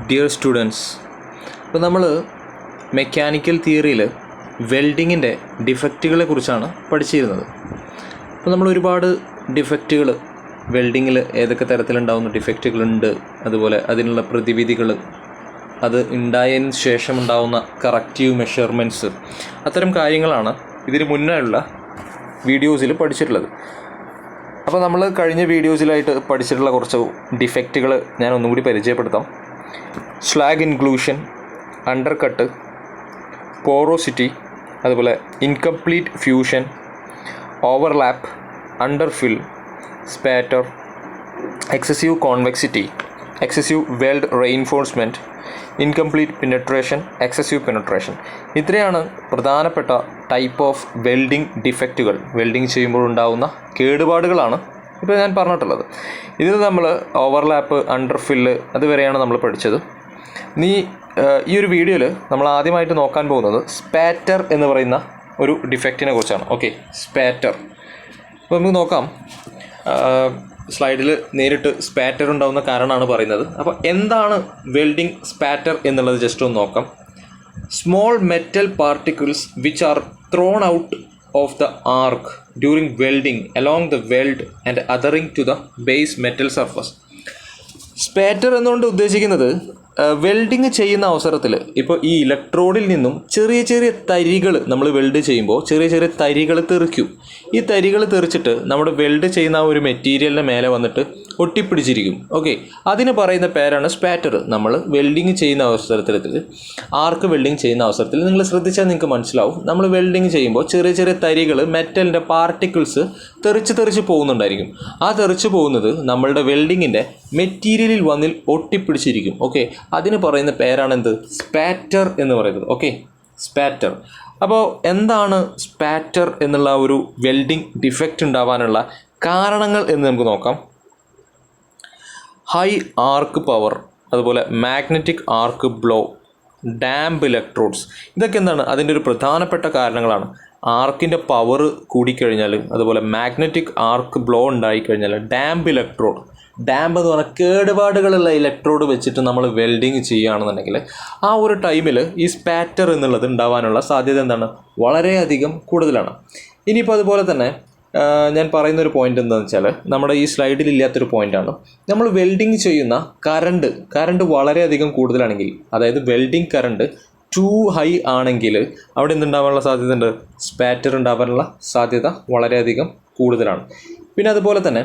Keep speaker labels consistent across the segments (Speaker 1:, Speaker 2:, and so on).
Speaker 1: Dear students, ഇപ്പോൾ നമ്മൾ mechanical തിയറിയിൽ വെൽഡിങ്ങിൻ്റെ ഡിഫക്റ്റുകളെ കുറിച്ചാണ് പഠിച്ചിരുന്നത്. അപ്പോൾ നമ്മൾ ഒരുപാട് ഡിഫക്റ്റുകൾ വെൽഡിങ്ങിൽ ഏതൊക്കെ തരത്തിലുണ്ടാകുന്ന ഡിഫക്റ്റുകളുണ്ട്, അതുപോലെ അതിനുള്ള പ്രതിവിധികൾ, അത് ഉണ്ടായതിന് ശേഷം ഉണ്ടാകുന്ന കറക്റ്റീവ് മെഷർമെൻറ്റ്സ്, അത്തരം കാര്യങ്ങളാണ് ഇതിന് മുന്നേ ഉള്ള വീഡിയോസിൽ പഠിച്ചിട്ടുള്ളത്. അപ്പോൾ നമ്മൾ കഴിഞ്ഞ വീഡിയോസിലായിട്ട് പഠിച്ചിട്ടുള്ള കുറച്ച് ഡിഫക്റ്റുകൾ ഞാൻ ഒന്നും കൂടി പരിചയപ്പെടുത്താം. Slag inclusion, undercut, porosity, അതുപോലെ incomplete fusion, overlap, underfill, spatter, excessive convexity, excessive weld reinforcement, incomplete penetration, excessive penetration. ഇത്രയാണ് പ്രധാനപ്പെട്ട ടൈപ്പ് ഓഫ് വെൽഡിംഗ് ഡിഫക്റ്റുകൾ. വെൽഡിങ് ചെയ്യുമ്പോൾ ഉണ്ടാകുന്ന കേടുപാടുകളാണ് ഇപ്പോൾ ഞാൻ പറഞ്ഞിട്ടുള്ളത്. ഇതിൽ നമ്മൾ ഓവർലാപ്പ്, അണ്ടർഫില്ല് അതുവരെയാണ് നമ്മൾ പഠിച്ചത്. ഈ ഒരു വീഡിയോയിൽ നമ്മൾ ആദ്യമായിട്ട് നോക്കാൻ പോകുന്നത് സ്പാറ്റർ എന്ന് പറയുന്ന ഒരു ഡിഫക്റ്റിനെ കുറിച്ചാണ്. Okay, spatter. അപ്പോൾ നമുക്ക് നോക്കാം. സ്ലൈഡിൽ നേരിട്ട് സ്പാറ്റർ ഉണ്ടാകുന്ന കാരണമാണ് പറയുന്നത്. അപ്പോൾ എന്താണ് വെൽഡിംഗ് സ്പാറ്റർ എന്നുള്ളത് ജസ്റ്റ് ഒന്ന് നോക്കാം. Small metal particles which are thrown out of the arc during welding along the weld and adhering to the base metal surface. Spatter എന്നുകൊണ്ട് ഉദ്ദേശിക്കുന്നത് വെൽഡിങ് ചെയ്യുന്ന അവസരത്തിൽ ഇപ്പോൾ ഈ ഇലക്ട്രോഡിൽ നിന്നും ചെറിയ ചെറിയ തരികൾ നമ്മൾ വെൽഡ് ചെയ്യുമ്പോൾ ചെറിയ ചെറിയ തരികൾ തെറിക്കും. ഈ തരികൾ തെറിച്ചിട്ട് നമ്മുടെ വെൽഡ് ചെയ്യുന്ന ആ ഒരു മെറ്റീരിയലിൻ്റെ മേലെ വന്നിട്ട് ഒട്ടിപ്പിടിച്ചിരിക്കും. ഓക്കെ, അതിന് പറയുന്ന പേരാണ് സ്പാറ്റർ. നമ്മൾ വെൽഡിങ് ചെയ്യുന്ന അവസരത്തിൽ, ആർക്ക് വെൽഡിങ് ചെയ്യുന്ന അവസരത്തിൽ നിങ്ങൾ ശ്രദ്ധിച്ചാൽ നിങ്ങൾക്ക് മനസ്സിലാവും, നമ്മൾ വെൽഡിങ് ചെയ്യുമ്പോൾ ചെറിയ ചെറിയ തരികൾ, മെറ്റലിൻ്റെ പാർട്ടിക്കിൾസ് തെറിച്ച് പോകുന്നുണ്ടായിരിക്കും. ആ തെറിച്ച് പോകുന്നത് നമ്മളുടെ വെൽഡിങ്ങിൻ്റെ മെറ്റീരിയലിൽ വന്നിൽ ഒട്ടിപ്പിടിച്ചിരിക്കും. ഓക്കെ, അതിന് പറയുന്ന പേരാണ് എന്ത്? സ്പാറ്റർ എന്ന് പറയുന്നത്. Okay, spatter. അപ്പോൾ എന്താണ് സ്പാറ്റർ എന്നുള്ള ഒരു വെൽഡിംഗ് ഡിഫക്റ്റ് ഉണ്ടാവാനുള്ള കാരണങ്ങൾ എന്ന് നമുക്ക് നോക്കാം. ഹൈ ആർക്ക് പവർ, അതുപോലെ മാഗ്നറ്റിക് ആർക്ക് ബ്ലോ, ഡാംപ് ഇലക്ട്രോഡ്സ്, ഇതൊക്കെ എന്താണ് അതിൻ്റെ ഒരു പ്രധാനപ്പെട്ട കാരണങ്ങളാണ്. ആർക്കിൻ്റെ പവർ കൂടിക്കഴിഞ്ഞാൽ, അതുപോലെ മാഗ്നറ്റിക് ആർക്ക് ബ്ലോ ഉണ്ടായിക്കഴിഞ്ഞാൽ, ഡാംപ് ഇലക്ട്രോഡ്, ഡാംപ് എന്ന് പറഞ്ഞാൽ കേടുപാടുകളുള്ള ഇലക്ട്രോഡ് വെച്ചിട്ട് നമ്മൾ വെൽഡിങ് ചെയ്യുകയാണെന്നുണ്ടെങ്കിൽ ആ ഒരു ടൈമിൽ ഈ സ്പാറ്റർ എന്നുള്ളത് ഉണ്ടാവാനുള്ള സാധ്യത എന്താണ്? വളരെയധികം കൂടുതലാണ്. ഇനിയിപ്പോൾ അതുപോലെ തന്നെ ഞാൻ പറയുന്നൊരു പോയിൻ്റ് എന്താണെന്ന് വെച്ചാൽ, നമ്മുടെ ഈ സ്ലൈഡിൽ ഇല്ലാത്തൊരു പോയിൻ്റാണ്. നമ്മൾ വെൽഡിങ് ചെയ്യുന്ന കറണ്ട് വളരെയധികം കൂടുതലാണെങ്കിൽ, അതായത് വെൽഡിങ് കറണ്ട് ടു ഹൈ ആണെങ്കിൽ അവിടെ എന്തുണ്ടാവാനുള്ള സാധ്യത ഉണ്ട്? സ്പാറ്റർ ഉണ്ടാവാനുള്ള സാധ്യത വളരെയധികം കൂടുതലാണ്. പിന്നെ അതുപോലെ തന്നെ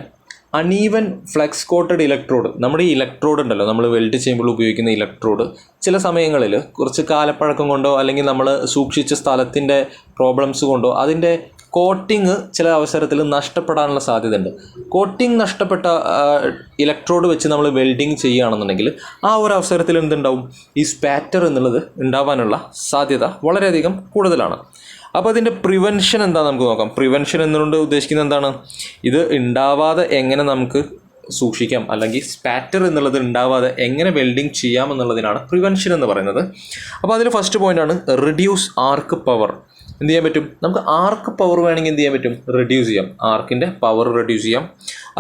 Speaker 1: അൺഈവൻ ഫ്ലെക്സ് കോട്ടഡ് ഇലക്ട്രോഡ്, നമ്മുടെ ഈ ഇലക്ട്രോഡ് ഉണ്ടല്ലോ, നമ്മൾ വെൽഡ് ചെയ്യുമ്പോൾ ഉപയോഗിക്കുന്ന ഇലക്ട്രോഡ് ചില സമയങ്ങളിൽ കുറച്ച് കാലപ്പഴക്കം കൊണ്ടോ അല്ലെങ്കിൽ നമ്മൾ സൂക്ഷിച്ച സ്ഥലത്തിൻ്റെ പ്രോബ്ലംസ് കൊണ്ടോ അതിൻ്റെ കോട്ടിങ് ചില അവസരത്തിൽ നഷ്ടപ്പെടാനുള്ള സാധ്യതയുണ്ട്. കോട്ടിങ് നഷ്ടപ്പെട്ട ഇലക്ട്രോഡ് വെച്ച് നമ്മൾ വെൽഡിങ് ചെയ്യുകയാണെന്നുണ്ടെങ്കിൽ ആ ഒരു അവസരത്തിൽ എന്തുണ്ടാവും? ഈ സ്പാറ്റർ എന്നുള്ളത് ഉണ്ടാവാനുള്ള സാധ്യത വളരെയധികം കൂടുതലാണ്. അപ്പോൾ അതിൻ്റെ പ്രിവെൻഷൻ എന്താണെന്ന് നമുക്ക് നോക്കാം. പ്രിവെൻഷൻ എന്നുകൊണ്ട് ഉദ്ദേശിക്കുന്നത് എന്താണ്? ഇത് ഉണ്ടാവാതെ എങ്ങനെ നമുക്ക് സൂക്ഷിക്കാം, അല്ലെങ്കിൽ സ്പാറ്റർ എന്നുള്ളത് ഉണ്ടാവാതെ എങ്ങനെ വെൽഡിങ് ചെയ്യാം എന്നുള്ളതിനാണ് പ്രിവെൻഷൻ എന്ന് പറയുന്നത്. അപ്പോൾ അതിൽ ഫസ്റ്റ് പോയിൻ്റാണ് റിഡ്യൂസ് ആർക്ക് പവർ. എന്ത് ചെയ്യാൻ പറ്റും? നമുക്ക് ആർക്ക് പവർ വേണമെങ്കിൽ എന്ത് ചെയ്യാൻ പറ്റും? റെഡ്യൂസ് ചെയ്യാം. ആർക്കിൻ്റെ പവർ റെഡ്യൂസ് ചെയ്യാം.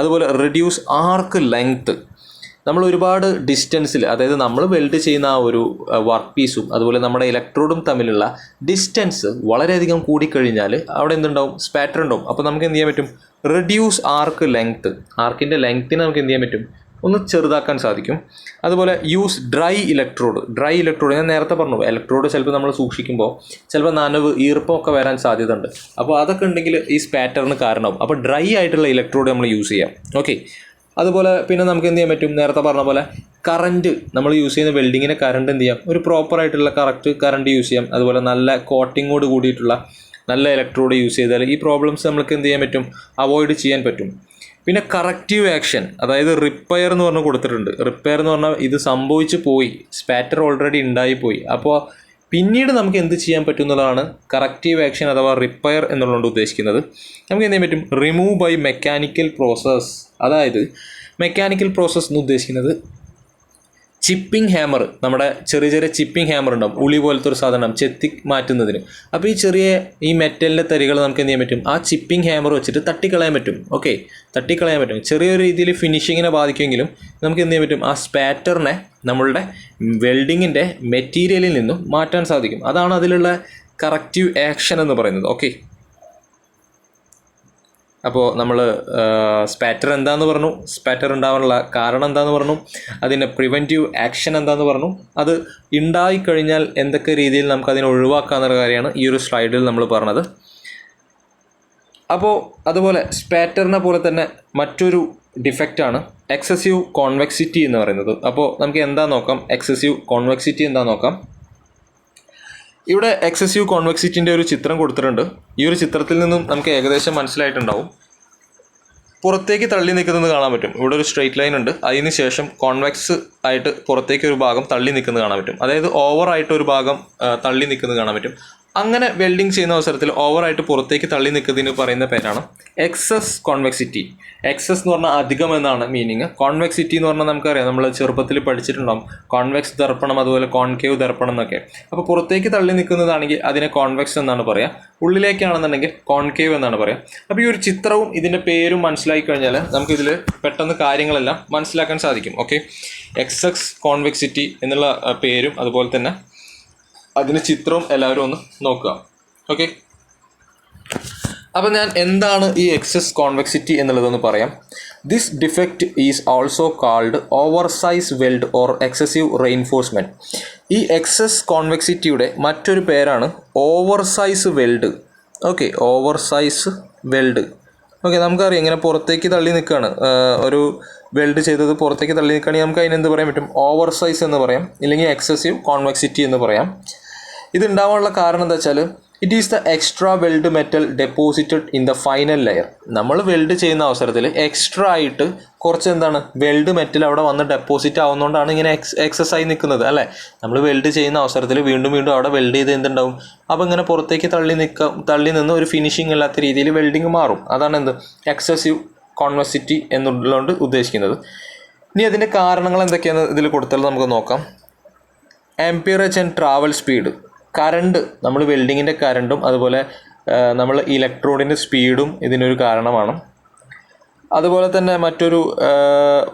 Speaker 1: അതുപോലെ റെഡ്യൂസ് ആർക്ക് ലെങ്ത്ത്. നമ്മൾ ഒരുപാട് ഡിസ്റ്റൻസിൽ, അതായത് നമ്മൾ വെൽഡ് ചെയ്യുന്ന ആ ഒരു വർക്ക് പീസും അതുപോലെ നമ്മുടെ ഇലക്ട്രോഡും തമ്മിലുള്ള ഡിസ്റ്റൻസ് വളരെയധികം കൂടിക്കഴിഞ്ഞാൽ അവിടെ എന്തുണ്ടാവും? സ്പാറ്റർ ഉണ്ടാവും. അപ്പോൾ നമുക്ക് എന്ത് ചെയ്യാൻ പറ്റും? റെഡ്യൂസ് ആർക്ക് ലെങ്ത്ത്. ആർക്കിൻ്റെ ലെങ്ത്തിനെ നമുക്ക് എന്ത് ചെയ്യാൻ പറ്റും? ഒന്ന് ചെറുതാക്കാൻ സാധിക്കും. അതുപോലെ യൂസ് ഡ്രൈ ഇലക്ട്രോഡ് ഞാൻ നേരത്തെ പറഞ്ഞു, ഇലക്ട്രോഡ് ചിലപ്പോൾ നമ്മൾ സൂക്ഷിക്കുമ്പോൾ ചിലപ്പോൾ നനവ്, ഈർപ്പമൊക്കെ വരാൻ സാധ്യത ഉണ്ട്. അപ്പോൾ അതൊക്കെ ഉണ്ടെങ്കിൽ ഈ സ്പാറ്ററിന് കാരണമാവും. അപ്പോൾ ഡ്രൈ ആയിട്ടുള്ള ഇലക്ട്രോഡ് നമ്മൾ യൂസ് ചെയ്യാം. ഓക്കെ, അതുപോലെ പിന്നെ നമുക്ക് എന്ത് ചെയ്യാൻ പറ്റും? നേരത്തെ പറഞ്ഞ പോലെ കറണ്ട്, നമ്മൾ യൂസ് ചെയ്യുന്ന വെൽഡിങ്ങിന് കറണ്ട് എന്ത് ചെയ്യാം? ഒരു പ്രോപ്പറായിട്ടുള്ള കറക്റ്റ് കറണ്ട് യൂസ് ചെയ്യാം. അതുപോലെ നല്ല കോട്ടിങ്ങോട് കൂടിയിട്ടുള്ള നല്ല ഇലക്ട്രോഡ് യൂസ് ചെയ്താൽ ഈ പ്രോബ്ലംസ് നമുക്ക് എന്ത് ചെയ്യാൻ പറ്റും? അവോയ്ഡ് ചെയ്യാൻ പറ്റും. പിന്നെ കറക്റ്റീവ് ആക്ഷൻ, അതായത് റിപ്പയർ എന്ന് പറഞ്ഞ് കൊടുത്തിട്ടുണ്ട്. റിപ്പയർ എന്ന് പറഞ്ഞാൽ ഇത് സംഭവിച്ചു പോയി, സ്പാറ്റർ ഓൾറെഡി ഉണ്ടായിപ്പോയി, അപ്പോൾ പിന്നീട് നമുക്ക് എന്ത് ചെയ്യാൻ പറ്റും എന്നുള്ളതാണ് കറക്റ്റീവ് ആക്ഷൻ അഥവാ റിപ്പയർ എന്നുള്ളതുകൊണ്ട് ഉദ്ദേശിക്കുന്നത്. നമുക്ക് എന്ത് ചെയ്യാൻ പറ്റും? Remove by mechanical process. അതായത് മെക്കാനിക്കൽ പ്രോസസ്സ് എന്ന് ഉദ്ദേശിക്കുന്നത് ചിപ്പിംഗ് ഹാമർ, നമ്മുടെ ചെറിയ ചെറിയ ചിപ്പിംഗ് ഹാമർ ഉണ്ടാവും, ഉളി പോലത്തെ ഒരു സാധനം ചെത്തി മാറ്റുന്നതിന്. അപ്പോൾ ഈ മെറ്റലിൻ്റെ തരികൾ നമുക്ക് എന്ത് ചെയ്യാൻ പറ്റും, ആ ചിപ്പിംഗ് ഹാമർ വെച്ചിട്ട് തട്ടിക്കളയാൻ പറ്റും. ഓക്കെ, തട്ടിക്കളയാൻ പറ്റും. ചെറിയൊരു രീതിയിൽ ഫിനിഷിങ്ങിനെ ബാധിക്കുമെങ്കിലും നമുക്ക് എന്ത് ചെയ്യാൻ പറ്റും, ആ സ്പാറ്ററിനെ നമ്മളുടെ വെൽഡിങ്ങിൻ്റെ മെറ്റീരിയലിൽ നിന്നും മാറ്റാൻ സാധിക്കും. അതാണ് അതിലുള്ള കറക്റ്റീവ് ആക്ഷൻ എന്ന് പറയുന്നത്. ഓക്കെ, അപ്പോൾ നമ്മൾ സ്പാറ്റർ എന്താണെന്ന് പറഞ്ഞു, സ്പാറ്റർ ഉണ്ടാവാനുള്ള കാരണം എന്താണെന്ന് പറഞ്ഞു, അതിൻ്റെ പ്രിവെൻറ്റീവ് ആക്ഷൻ എന്താണെന്ന് പറഞ്ഞു, അത് ഉണ്ടായിക്കഴിഞ്ഞാൽ എന്തൊക്കെ രീതിയിൽ നമുക്ക് അതിനെ ഒഴിവാക്കാമെന്നുള്ള കാര്യമാണ് ഈ ഒരു സ്ലൈഡിൽ നമ്മൾ പറഞ്ഞത്. അപ്പോൾ അതുപോലെ സ്പാറ്ററിനെ പോലെ തന്നെ മറ്റൊരു ഡിഫക്റ്റാണ് എക്സസീവ് കോൺവെക്സിറ്റി എന്ന് പറയുന്നത്. അപ്പോൾ നമുക്ക് എന്താ നോക്കാം, എക്സസീവ് കോൺവെക്സിറ്റി എന്താ നോക്കാം. ഇവിടെ എക്സസീവ് കോൺവെക്സിറ്റിൻ്റെ ഒരു ചിത്രം കൊടുത്തിട്ടുണ്ട്. ഈ ഒരു ചിത്രത്തിൽ നിന്നും നമുക്ക് ഏകദേശം മനസ്സിലായിട്ടുണ്ടാവും. പുറത്തേക്ക് തള്ളി നിൽക്കുന്നത് കാണാൻ പറ്റും. ഇവിടെ ഒരു സ്ട്രെയിറ്റ് ലൈൻ ഉണ്ട്, അതിന് ശേഷം കോൺവെക്സ് ആയിട്ട് പുറത്തേക്ക് ഒരു ഭാഗം തള്ളി നിൽക്കുന്നത് കാണാൻ പറ്റും. അതായത് ഓവറായിട്ട് ഒരു ഭാഗം തള്ളി നിൽക്കുന്നത് കാണാൻ പറ്റും. അങ്ങനെ വെൽഡിങ് ചെയ്യുന്ന അവസരത്തിൽ ഓവറായിട്ട് പുറത്തേക്ക് തള്ളി നിൽക്കുന്നതിന് പറയുന്ന പേരാണ് എക്സസ് കോൺവെക്സിറ്റി. എക്സസ് എന്ന് പറഞ്ഞാൽ അധികം എന്നാണ് മീനിങ്. കോൺവെക്സിറ്റി എന്ന് പറഞ്ഞാൽ നമുക്കറിയാം, നമ്മൾ ചെറുപ്പത്തിൽ പഠിച്ചിട്ടുണ്ടാകും കോൺവെക്സ് ദർപ്പണം, അതുപോലെ കോൺകേവ് ദർപ്പണം എന്നൊക്കെ. അപ്പോൾ പുറത്തേക്ക് തള്ളി നിൽക്കുന്നതാണെങ്കിൽ അതിനെ കോൺവെക്സ് എന്നാണ് പറയുക, ഉള്ളിലേക്കാണെന്നുണ്ടെങ്കിൽ കോൺകേവ് എന്നാണ് പറയുക. അപ്പോൾ ഈ ഒരു ചിത്രവും ഇതിൻ്റെ പേരും മനസ്സിലാക്കി കഴിഞ്ഞാൽ നമുക്കിതിൽ പെട്ടെന്ന് കാര്യങ്ങളെല്ലാം മനസ്സിലാക്കാൻ സാധിക്കും. ഓക്കെ, എക്സസ് കോൺവെക്സിറ്റി എന്നുള്ള പേരും അതുപോലെ തന്നെ അതിന് ചിത്രവും എല്ലാവരും ഒന്ന് നോക്കുക. ഓക്കെ, അപ്പോൾ ഞാൻ എന്താണ് ഈ എക്സസ് കോൺവെക്സിറ്റി എന്നുള്ളതെന്ന് പറയാം. This defect is also called over size weld or excessive reinforcement. ഈ എക്സസ് കോൺവെക്സിറ്റിയുടെ മറ്റൊരു പേരാണ് over size weld. Okay, over size weld. Okay, നമുക്കറിയാം ഇങ്ങനെ പുറത്തേക്ക് തള്ളി നിൽക്കുകയാണ്, ഒരു വെൽഡ് ചെയ്തത് പുറത്തേക്ക് തള്ളി നിൽക്കുകയാണെങ്കിൽ നമുക്ക് അതിനെന്ത് പറയാൻ പറ്റും, ഓവർ സൈസ് എന്ന് പറയാം, ഇല്ലെങ്കിൽ എക്സസീവ് കോൺവെക്സിറ്റി എന്ന് പറയാം. ഇത് ഉണ്ടാവാനുള്ള കാരണം എന്താ വെച്ചാൽ it is the extra weld metal deposited in the final layer. നമ്മൾ വെൽഡ് ചെയ്യുന്ന അവസരത്തിൽ എക്സ്ട്രാ ആയിട്ട് കുറച്ച് എന്താണ് വെൽഡ് മെറ്റൽ അവിടെ വന്ന് ഡെപ്പോസിറ്റ് ആവുന്നതുകൊണ്ടാണ് ഇങ്ങനെ എക്സസ് ആയി നിൽക്കുന്നത് അല്ലേ. നമ്മൾ വെൽഡ് ചെയ്യുന്ന അവസരത്തിൽ വീണ്ടും വീണ്ടും അവിടെ വെൽഡ് ചെയ്ത് എന്തുണ്ടാവും, അപ്പോൾ ഇങ്ങനെ പുറത്തേക്ക് തള്ളി നിന്ന് ഒരു ഫിനിഷിംഗ് അല്ലാത്ത രീതിയിൽ വെൽഡിങ് മാറും. അതാണ് എന്ത് എക്സസീവ് കോൺവെക്സിറ്റി എന്നുള്ളതുകൊണ്ട് ഉദ്ദേശിക്കുന്നത്. ഇനി അതിൻ്റെ കാരണങ്ങൾ എന്തൊക്കെയാണെന്ന് ഇതിൽ കൊടുത്താൽ നമുക്ക് നോക്കാം. Amperage and travel speed, current, നമ്മൾ വെൽഡിങ്ങിൻ്റെ കറണ്ടും അതുപോലെ നമ്മൾ ഇലക്ട്രോഡിൻ്റെ സ്പീഡും ഇതിനൊരു കാരണമാണ്. അതുപോലെ തന്നെ മറ്റൊരു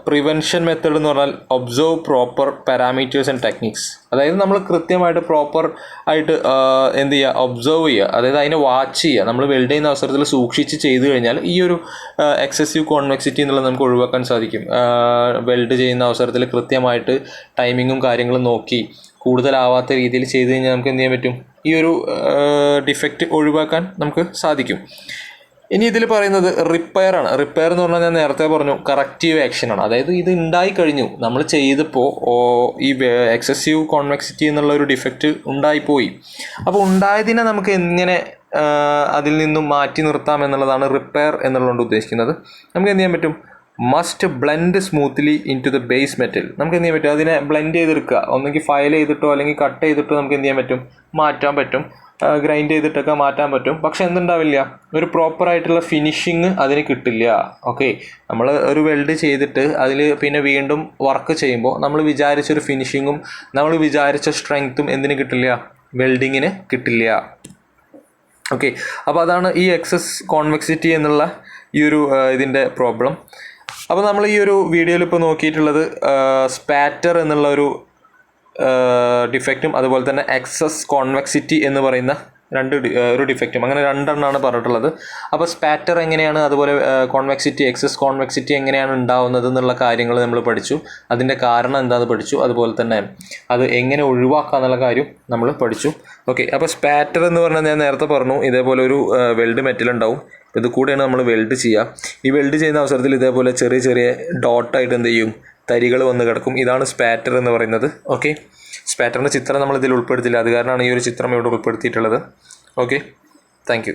Speaker 1: പ്രിവെൻഷൻ മെത്തേഡ് എന്ന് പറഞ്ഞാൽ observe proper parameters and techniques. അതായത് നമ്മൾ കൃത്യമായിട്ട് പ്രോപ്പർ ആയിട്ട് എന്ത് ചെയ്യുക, ഒബ്സർവ് ചെയ്യുക, അതായത് അതിനെ വാച്ച് ചെയ്യുക. നമ്മൾ വെൽഡ് ചെയ്യുന്ന അവസരത്തിൽ സൂക്ഷിച്ച് ചെയ്തു കഴിഞ്ഞാൽ ഈ ഒരു എക്സസീവ് കോൺവെക്സിറ്റി എന്നുള്ളത് നമുക്ക് ഒഴിവാക്കാൻ സാധിക്കും. വെൽഡ് ചെയ്യുന്ന അവസരത്തിൽ കൃത്യമായിട്ട് ടൈമിങ്ങും കാര്യങ്ങളും നോക്കി കൂടുതലാവാത്ത രീതിയിൽ ചെയ്ത് കഴിഞ്ഞാൽ നമുക്ക് എന്ത് ചെയ്യാൻ പറ്റും, ഈ ഒരു ഡിഫക്റ്റ് ഒഴിവാക്കാൻ നമുക്ക് സാധിക്കും. ഇനി ഇതിൽ പറയുന്നത് റിപ്പയർ ആണ്. റിപ്പയർ എന്ന് പറഞ്ഞാൽ ഞാൻ നേരത്തെ പറഞ്ഞു കറക്റ്റീവ് ആക്ഷനാണ്. അതായത് ഇത് ഉണ്ടായി കഴിഞ്ഞു, നമ്മൾ ചെയ്തപ്പോൾ ഈ എക്സസീവ് കോൺവെക്സിറ്റി എന്നുള്ള ഒരു ഡിഫക്റ്റ് ഉണ്ടായിപ്പോയി. അപ്പോൾ ഉണ്ടായതിനെ നമുക്ക് എങ്ങനെ അതിൽ നിന്നും മാറ്റി നിർത്താം എന്നുള്ളതാണ് റിപ്പയർ എന്നുള്ളതുകൊണ്ട് ഉദ്ദേശിക്കുന്നത്. നമുക്ക് എന്ത് ചെയ്യാൻ പറ്റും, must blend smoothly into the base metal. നമുക്ക് എന്ത് ചെയ്യാൻ പറ്റും, അതിനെ ബ്ലെൻഡ് ചെയ്തെടുക്കുക, ഒന്നെങ്കിൽ ഫയൽ ചെയ്തിട്ടോ അല്ലെങ്കിൽ കട്ട് ചെയ്തിട്ടോ നമുക്ക് എന്ത് ചെയ്യാൻ പറ്റും, മാറ്റാൻ പറ്റും, ഗ്രൈൻഡ് ചെയ്തിട്ടൊക്കെ മാറ്റാൻ പറ്റും. പക്ഷെ എന്തുണ്ടാവില്ല, ഒരു പ്രോപ്പറായിട്ടുള്ള ഫിനിഷിങ് അതിന് കിട്ടില്ല. ഓക്കെ, നമ്മൾ ഒരു വെൽഡ് ചെയ്തിട്ട് അതിൽ പിന്നെ വീണ്ടും വർക്ക് ചെയ്യുമ്പോൾ നമ്മൾ വിചാരിച്ചൊരു ഫിനിഷിങ്ങും നമ്മൾ വിചാരിച്ച സ്ട്രെങ്ത്തും എന്തിന് കിട്ടില്ല, വെൽഡിങ്ങിന് കിട്ടില്ല. ഓക്കെ, അപ്പോൾ അതാണ് ഈ എക്സസ് കോൺവെക്സിറ്റി എന്നുള്ള ഈ ഒരു ഇതിൻ്റെ പ്രോബ്ലം. അപ്പോൾ നമ്മൾ ഈ ഒരു വീഡിയോയിൽ ഇപ്പോൾ നോക്കിയിട്ടുള്ളത് സ്പാറ്റർ എന്നുള്ള ഡിഫക്റ്റും അതുപോലെ തന്നെ എക്സസ് കോൺവെക്സിറ്റി എന്ന് പറയുന്ന ഒരു ഡിഫക്റ്റും, അങ്ങനെ രണ്ടെണ്ണമാണ് പറഞ്ഞിട്ടുള്ളത്. അപ്പോൾ സ്പാറ്റർ എങ്ങനെയാണ്, അതുപോലെ കോൺവെക്സിറ്റി, എക്സസ് കോൺവെക്സിറ്റി എങ്ങനെയാണ് ഉണ്ടാവുന്നത് എന്നുള്ള കാര്യങ്ങൾ നമ്മൾ പഠിച്ചു, അതിൻ്റെ കാരണം എന്താണെന്ന് പഠിച്ചു, അതുപോലെ തന്നെ അത് എങ്ങനെ ഒഴിവാക്കുക എന്നുള്ള കാര്യം നമ്മൾ പഠിച്ചു. ഓക്കെ, അപ്പോൾ സ്പാറ്റർ എന്ന് പറഞ്ഞാൽ ഞാൻ നേരത്തെ പറഞ്ഞു, ഇതേപോലെ ഒരു വെൽഡ് മെറ്റൽ ഉണ്ടാവും, ഇത് കൂടെയാണ് നമ്മൾ വെൽഡ് ചെയ്യുക. ഈ വെൽഡ് ചെയ്യുന്ന അവസരത്തിൽ ഇതേപോലെ ചെറിയ ചെറിയ ഡോട്ടായിട്ട് എന്ത് ചെയ്യും, തരികൾ വന്ന് കിടക്കും. ഇതാണ് സ്പാറ്റർ എന്ന് പറയുന്നത്. ഓക്കെ, സ്പാറ്ററിൻ്റെ ചിത്രം നമ്മൾ ഇതിൽ ഉൾപ്പെടുത്തില്ല, അത് കാരണമാണ് ഈ ഒരു ചിത്രം ഇവിടെ ഉൾപ്പെടുത്തിയിട്ടുള്ളത്. Okay, thank you.